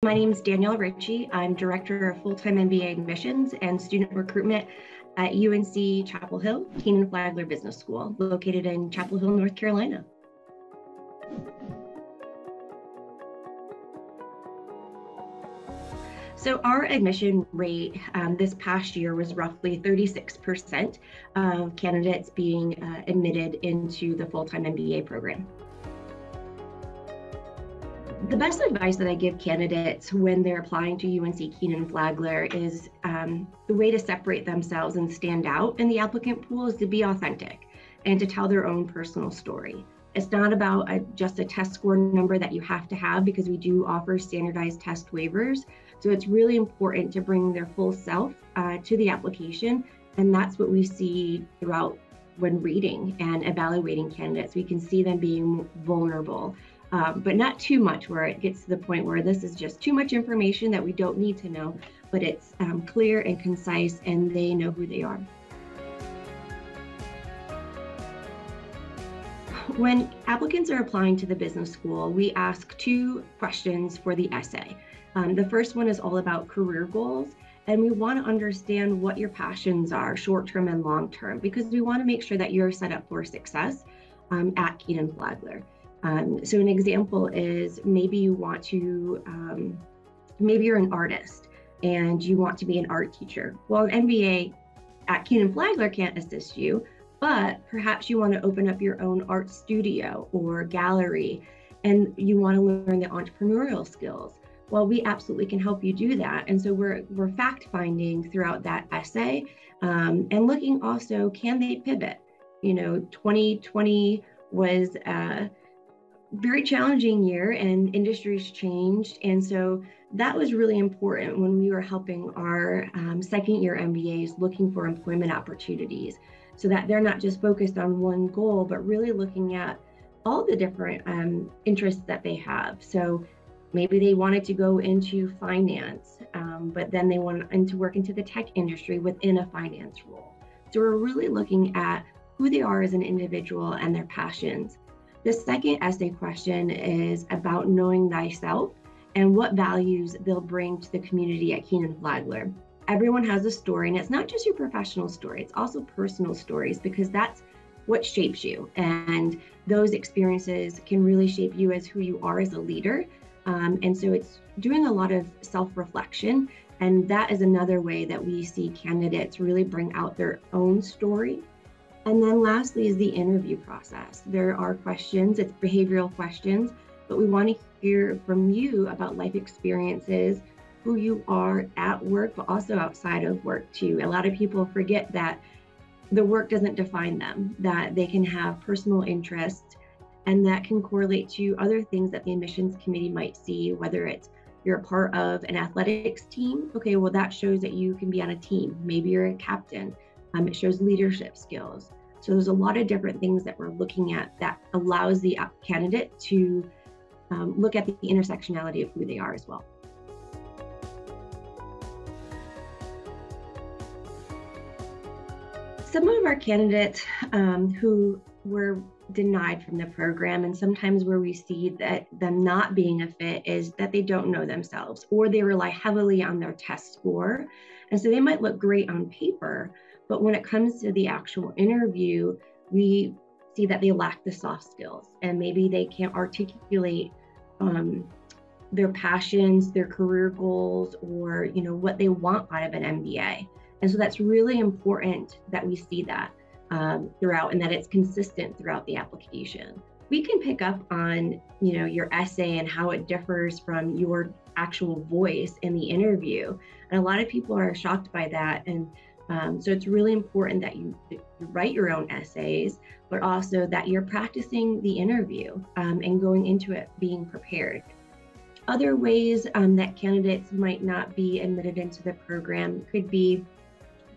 My name is Danielle Richie. I'm Director of Full-Time MBA Admissions and Student Recruitment at UNC Chapel Hill Kenan-Flagler Business School, located in Chapel Hill, North Carolina. So our admission rate this past year was roughly 36% of candidates being admitted into the full-time MBA program. The best advice that I give candidates when they're applying to UNC Kenan-Flagler is the way to separate themselves and stand out in the applicant pool is to be authentic and to tell their own personal story. It's not about just a test score number that you have to have, because we do offer standardized test waivers. So it's really important to bring their full self to the application. And that's what we see throughout when reading and evaluating candidates. We can see them being vulnerable. But not too much where it gets to the point where this is just too much information that we don't need to know, but it's clear and concise and they know who they are. When applicants are applying to the business school, we ask two questions for the essay. The first one is all about career goals, and we want to understand what your passions are, short-term and long-term, because we want to make sure that you're set up for success at Kenan-Flagler. So an example is maybe you want to, maybe you're an artist and you want to be an art teacher. Well, an MBA at Kenan-Flagler can't assist you, but perhaps you want to open up your own art studio or gallery and you want to learn the entrepreneurial skills. Well, we absolutely can help you do that. And so we're fact-finding throughout that essay and looking also, can they pivot? You know, 2020 was very challenging year and industries changed. And so that was really important when we were helping our second year MBAs looking for employment opportunities, so that they're not just focused on one goal, but really looking at all the different interests that they have. So maybe they wanted to go into finance, but then they wanted to work into the tech industry within a finance role. So we're really looking at who they are as an individual and their passions. The second essay question is about knowing thyself and what values they'll bring to the community at Kenan-Flagler. Everyone has a story, and it's not just your professional story, it's also personal stories, because that's what shapes you. And those experiences can really shape you as who you are as a leader. And so it's doing a lot of self-reflection. And that is another way that we see candidates really bring out their own story. And then lastly is the interview process. There are questions, it's behavioral questions, but we want to hear from you about life experiences, who you are at work, but also outside of work too. A lot of people forget that the work doesn't define them, that they can have personal interests, and that can correlate to other things that the admissions committee might see, whether it's you're a part of an athletics team. Okay, well, that shows that you can be on a team. Maybe you're a captain. It shows leadership skills. So there's a lot of different things that we're looking at that allows the candidate to look at the intersectionality of who they are as well. Some of our candidates who were denied from the program, and sometimes where we see that them not being a fit is that they don't know themselves, or they rely heavily on their test score. And so they might look great on paper, but when it comes to the actual interview, we see that they lack the soft skills, and maybe they can't articulate their passions, their career goals, or what they want out of an MBA. And so that's really important that we see that throughout, and that it's consistent throughout the application. We can pick up on your essay and how it differs from your actual voice in the interview, and a lot of people are shocked by that. And so it's really important that you write your own essays, but also that you're practicing the interview and going into it being prepared. Other ways that candidates might not be admitted into the program could be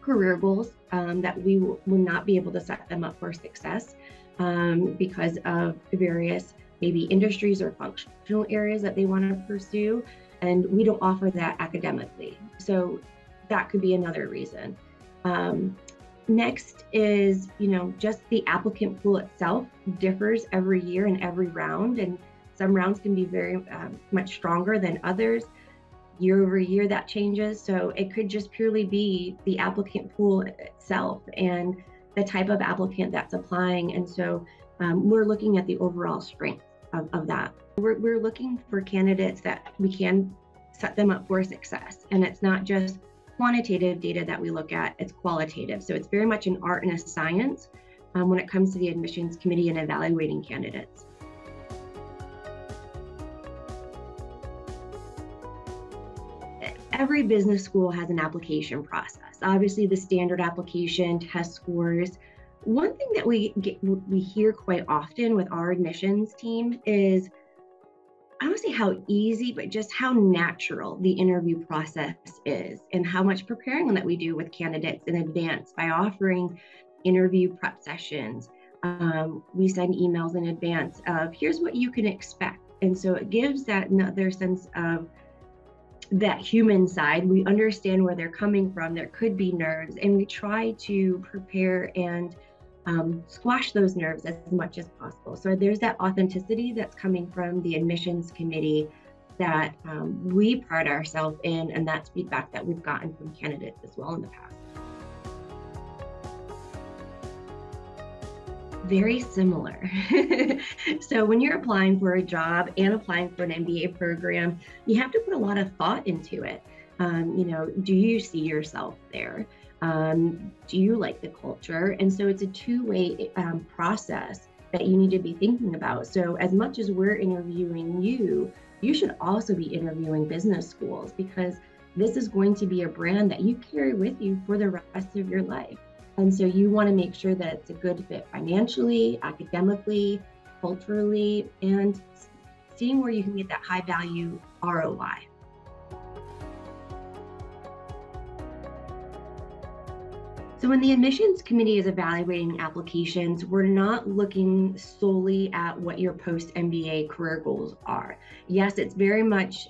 career goals, that we will not be able to set them up for success because of various maybe industries or functional areas that they want to pursue, and we don't offer that academically. So that could be another reason. Next is, just the applicant pool itself differs every year and every round, and some rounds can be very much stronger than others. Year over year that changes. So it could just purely be the applicant pool itself and the type of applicant that's applying. And so we're looking at the overall strength of that. We're looking for candidates that we can set them up for success. And it's not just quantitative data that we look at, it's qualitative. So it's very much an art and a science when it comes to the admissions committee and evaluating candidates. Every business school has an application process. Obviously, the standard application, test scores. One thing that we hear quite often with our admissions team is, I don't say how easy, but just how natural the interview process is and how much preparing that we do with candidates in advance by offering interview prep sessions. We send emails in advance of here's what you can expect. And so it gives that another sense of that human side. We understand where they're coming from. There could be nerves, and we try to prepare and squash those nerves as much as possible. So there's that authenticity that's coming from the admissions committee that we pride ourselves in, and that's feedback that we've gotten from candidates as well in the past. Very similar. So when you're applying for a job and applying for an MBA program, you have to put a lot of thought into it. Do you see yourself there? Do you like the culture? And so it's a two-way process that you need to be thinking about. So as much as we're interviewing you, you should also be interviewing business schools, because this is going to be a brand that you carry with you for the rest of your life. And so you want to make sure that it's a good fit financially, academically, culturally, and seeing where you can get that high value ROI. So when the admissions committee is evaluating applications, we're not looking solely at what your post-MBA career goals are. Yes, it's very much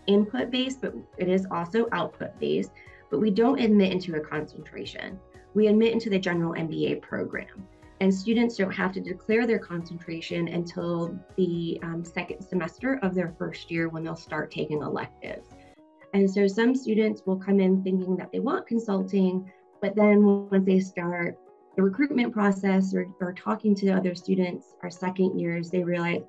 input-based, but it is also output-based, but we don't admit into a concentration. We admit into the general MBA program. And students don't have to declare their concentration until the second semester of their first year, when they'll start taking electives. And so some students will come in thinking that they want consulting, but then once they start the recruitment process or talking to other students, our second years, they realize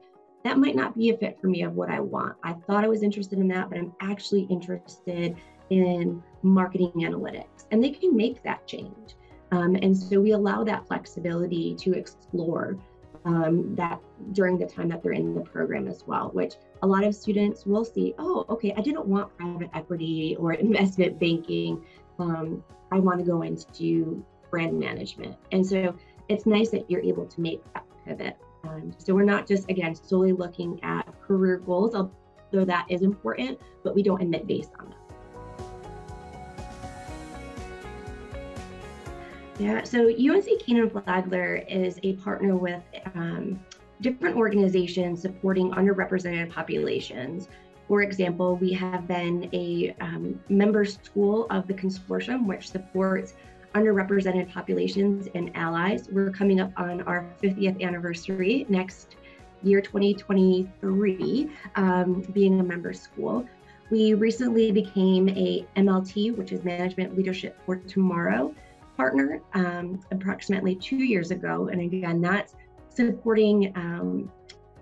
that might not be a fit for me of what I want. I thought I was interested in that, but I'm actually interested in marketing analytics, and they can make that change. And so we allow that flexibility to explore that during the time that they're in the program as well, which a lot of students will see, oh, okay, I didn't want private equity or investment banking. I want to go into brand management. And so it's nice that you're able to make that pivot. So we're not just, again, solely looking at career goals, although that is important, but we don't admit based on that. Yeah, so UNC Kenan-Flagler is a partner with different organizations supporting underrepresented populations. For example, we have been a member school of the consortium, which supports underrepresented populations and allies. We're coming up on our 50th anniversary next year, 2023, being a member school. We recently became a MLT, which is Management Leadership for Tomorrow, partner approximately 2 years ago. And again, that's supporting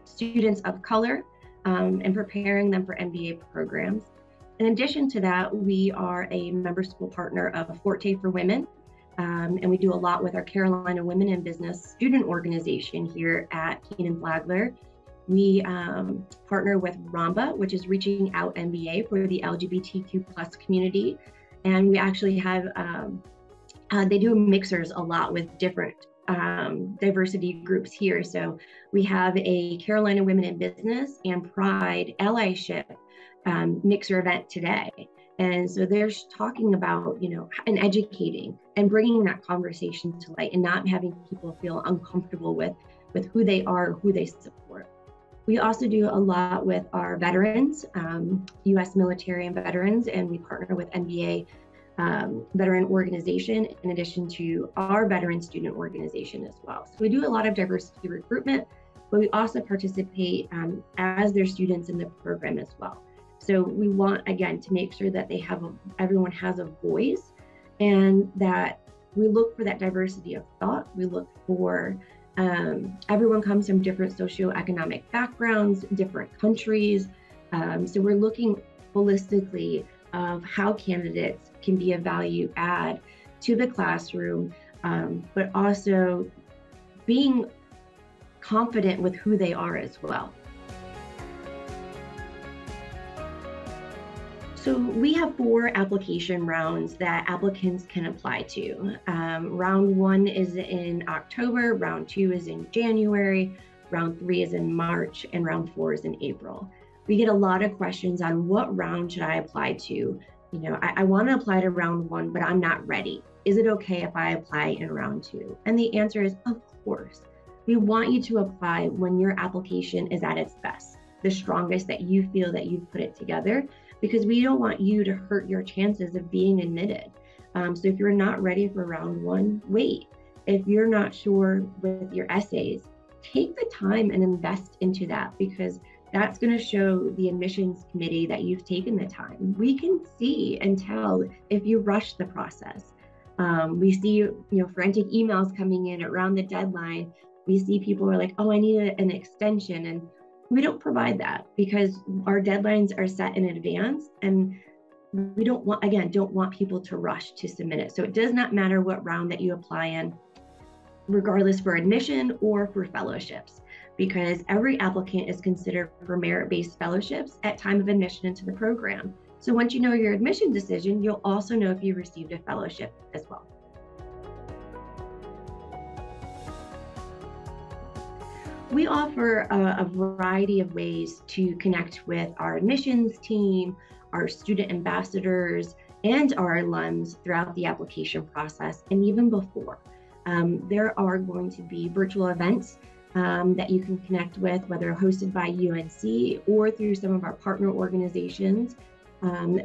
students of color and preparing them for MBA programs. In addition to that, we are a member school partner of Forte for Women, and we do a lot with our Carolina Women in Business student organization here at Kenan-Flagler. We partner with RAMBA, which is Reaching Out MBA for the LGBTQ+ community. And we actually have, they do mixers a lot with different diversity groups here. So we have a Carolina Women in Business and Pride allyship mixer event today. And so they're talking about, and educating and bringing that conversation to light and not having people feel uncomfortable with who they are, who they support. We also do a lot with our veterans, U.S. military and veterans, and we partner with MBA veteran organization in addition to our veteran student organization as well. So we do a lot of diversity recruitment, but we also participate as their students in the program as well. So we want, again, to make sure that everyone has a voice, and that we look for that diversity of thought. We look for everyone comes from different socioeconomic backgrounds, different countries. So we're looking holistically of how candidates can be a value add to the classroom, but also being confident with who they are as well. So we have 4 application rounds that applicants can apply to. Round 1 is in October, round 2 is in January, round 3 is in March, and round 4 is in April. We get a lot of questions on what round should I apply to. You know, I want to apply to round 1, but I'm not ready. Is it okay if I apply in round 2? And the answer is, of course. We want you to apply when your application is at its best, the strongest that you feel that you've put it together, because we don't want you to hurt your chances of being admitted. So if you're not ready for round 1, wait. If you're not sure with your essays, take the time and invest into that, because that's going to show the admissions committee that you've taken the time. We can see and tell if you rush the process. We see, frantic emails coming in around the deadline. We see people are like, oh, I need an extension. And we don't provide that, because our deadlines are set in advance, and we don't want people to rush to submit it. So it does not matter what round that you apply in, regardless for admission or for fellowships, because every applicant is considered for merit-based fellowships at time of admission into the program. So once you know your admission decision, you'll also know if you received a fellowship as well. We offer a variety of ways to connect with our admissions team, our student ambassadors, and our alums throughout the application process, and even before. There are going to be virtual events that you can connect with, whether hosted by UNC or through some of our partner organizations.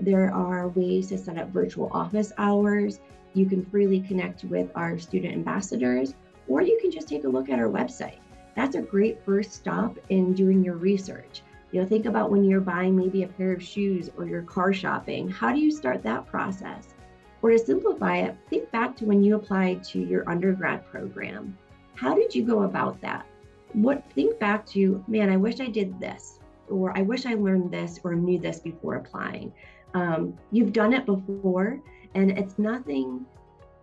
There are ways to set up virtual office hours. You can freely connect with our student ambassadors, or you can just take a look at our website. That's a great first stop in doing your research. Think about when you're buying maybe a pair of shoes or you're car shopping. How do you start that process? Or to simplify it, think back to when you applied to your undergrad program. How did you go about that? Think back to, man, I wish I did this, or I wish I learned this or knew this before applying. You've done it before, and it's nothing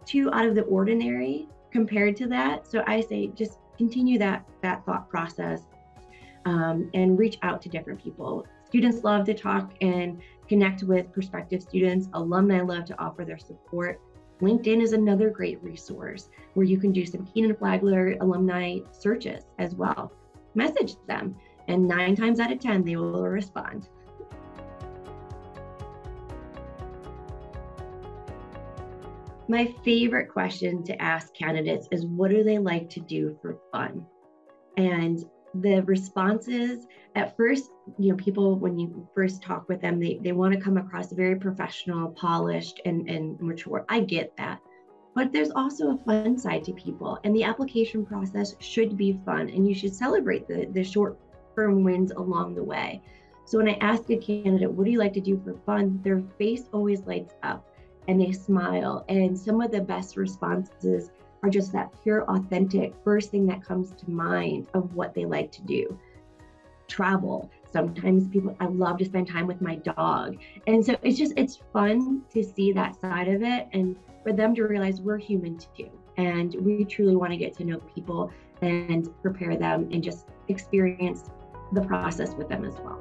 too out of the ordinary compared to that. So I say just continue that thought process and reach out to different people. Students love to talk and connect with prospective students. Alumni love to offer their support. LinkedIn is another great resource where you can do some Kenan-Flagler alumni searches as well. Message them, and 9 times out of 10, they will respond. My favorite question to ask candidates is, what do they like to do for fun? And the responses at first, people, when you first talk with them, they want to come across very professional, polished, and mature. I get that. But there's also a fun side to people, and the application process should be fun, and you should celebrate the short-term wins along the way. So when I ask a candidate, what do you like to do for fun? Their face always lights up and they smile. And some of the best responses are just that pure, authentic first thing that comes to mind of what they like to do. Travel. Sometimes I love to spend time with my dog. And so it's fun to see that side of it, and for them to realize we're human too. And we truly want to get to know people and prepare them and just experience the process with them as well.